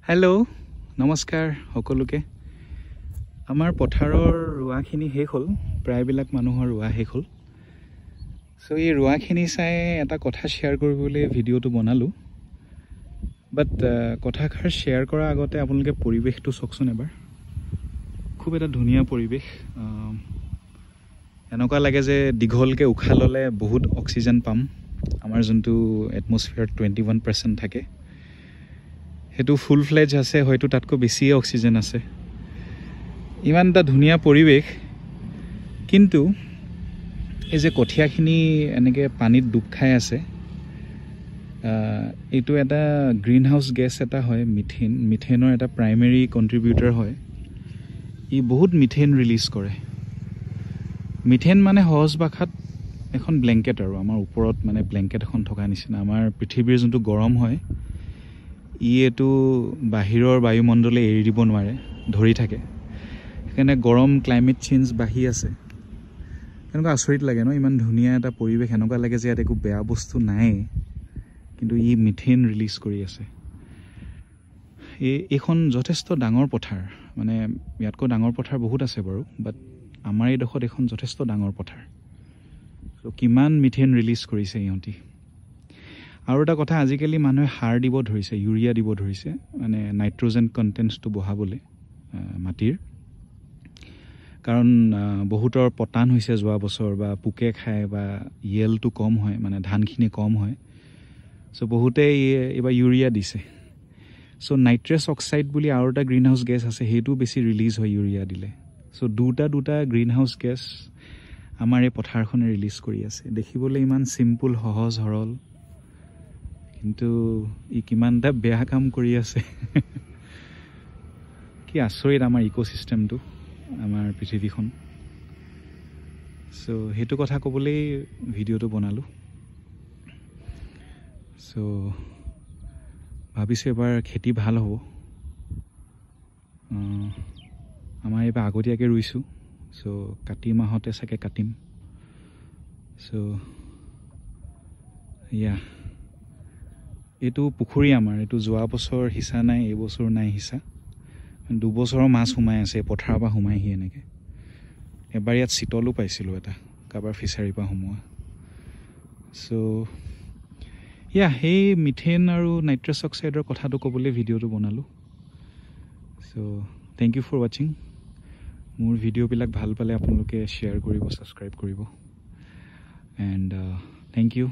hello नमस्कार সকলোকে আমাৰ পথাৰৰ ৰুৱাখিনি শেষ হ'ল প্ৰায়বিলাক মানুহৰ ৰুৱা শেষ হ'ল সো এই ৰুৱাখিনি চাই এটা কথা শেয়াৰ কৰিবলৈ ভিডিওটো বনালো বাট কথাখাৰ শেয়াৰ কৰা আগতে আপোনালোকে পৰিবেশটো চাওকচোন এবাৰ খুব এটা ধুনীয়া পৰিবেশ এনেকুৱা লাগে যে দীঘলকে উখা ললে বহুত অক্সিজেন পাম আমাৰ যোনটো এটমস্ফিয়াৰ 21% থাকে হেতু ফুল ফ্লেজ আছে হয়তো তাতকৈ বেছি অক্সিজেন আছে ইমান এটা ধুনীয়া পৰিবেশ কিন্তু এই যে কঠিয়াখিনি এনেকে পানীত ডুব খাই আছে এইটো এটা গ্ৰীণ হাউস গেছ এটা হয় মিথেনৰ এটা প্ৰাইমেৰী কন্ট্ৰিবিউটৰ হয় ই বহুত মিথেন ৰিলিজ কৰে মিথেন মানে সহজ ভাষাত এখন ব্ল্যাঙ্কেট আৰু আমাৰ ওপৰত মানে ব্ল্যাঙ্কেট এখন থকা নিচিনা আমাৰ পৃথিৱীৰ যোনটো গৰম হয় ইয়েটো বাহিৰৰ বায়ুমণ্ডলে এৰি দিব নোৱাৰে ধৰি থাকে সেইকাৰণে গৰম ক্লাইমেট চেঞ্জ বাঢ়ি আছে এনেকুৱা আচৰিত লাগে ন ইমান ধুনীয়া এটা পৰিবেশ এনেকুৱা লাগে যে ইয়াত একো বেয়া বস্তু নাই কিন্তু ই মিথেন ৰিলিজ কৰি আছে এইখন যথেষ্ট ডাঙৰ পথাৰ মানে ইয়াতকৈ ডাঙৰ পথাৰ বহুত আছে বাৰু বাট আমাৰ এই দেশত এখন যথেষ্ট ডাঙৰ পথাৰ সো কিমান মিথেন ৰিলিজ কৰিছে ইহঁতি আৰু এটা কথা আজিকালি মানুহে সাৰ দিব ধৰিছে ইউৰিয়া দিব ধৰিছে মানে নাইট্ৰজেন কন্টেন্টটো বঢ়াবলৈ মাটিৰ কাৰণ বহুতৰ পতান হৈছে যোৱা বছৰ বা পুকে খায় বা ইয়েলটো কম হয় মানে ধানখিনি কম হয় সো বহুতে এবাৰ ইউৰিয়া দিছে সো নাইট্ৰাছ অক্সাইড বুলি আৰু এটা গ্ৰীণ হাউস গেছ আছে হেতু বেছি ৰিলিজ হয় ইউৰিয়া দিলে সো দুটা গ্ৰীণ হাউস গেছ আমাৰ এই পথাৰখনে ৰিলিজ কৰি আছে দেখিবলৈ ইমান সিম্পল সহজ সৰল কিন্তু ই কিমানটা বেয়া কাম কৰি আছে কি আচৰিত আমাৰ ইকোসিস্টেমটো আমাৰ পৃথিৱীখন সো হেতু কথা ক'বলৈ ভিডিওটো বনালো সো ভাবিছো এবাৰ খেতি ভাল হ'ব আমাৰ এবাৰ আগতীয়াকৈ ৰুইছো সো কাতি মাহতে চাগে কাটিম সো ইয়া এইটো পুখুৰী আমাৰ এইটো যোৱা বছৰ হিসা নাই এই বছৰ নাই হিসা দুবছৰৰ মাছ সোমাই আছে পথাৰৰ পৰা সোমাইহি এনেকে এবাৰ ইয়াত চিতলো পাইছিলো এটা কাবাৰ ফিচাৰীৰ পৰা সোমোৱা সো ইয়া এই মিথেন আৰু নাইট্ৰাছ অক্সাইডৰ কথাটো ক'বলৈ ভিডিওটো বনালো so thank you for watching মোৰ ভিডিওবিলাক ভাল পালে আপোনালোকে শ্বেয়াৰ কৰিব সাবস্ক্ৰাইব কৰিব এণ্ড থ্যাংক ইউ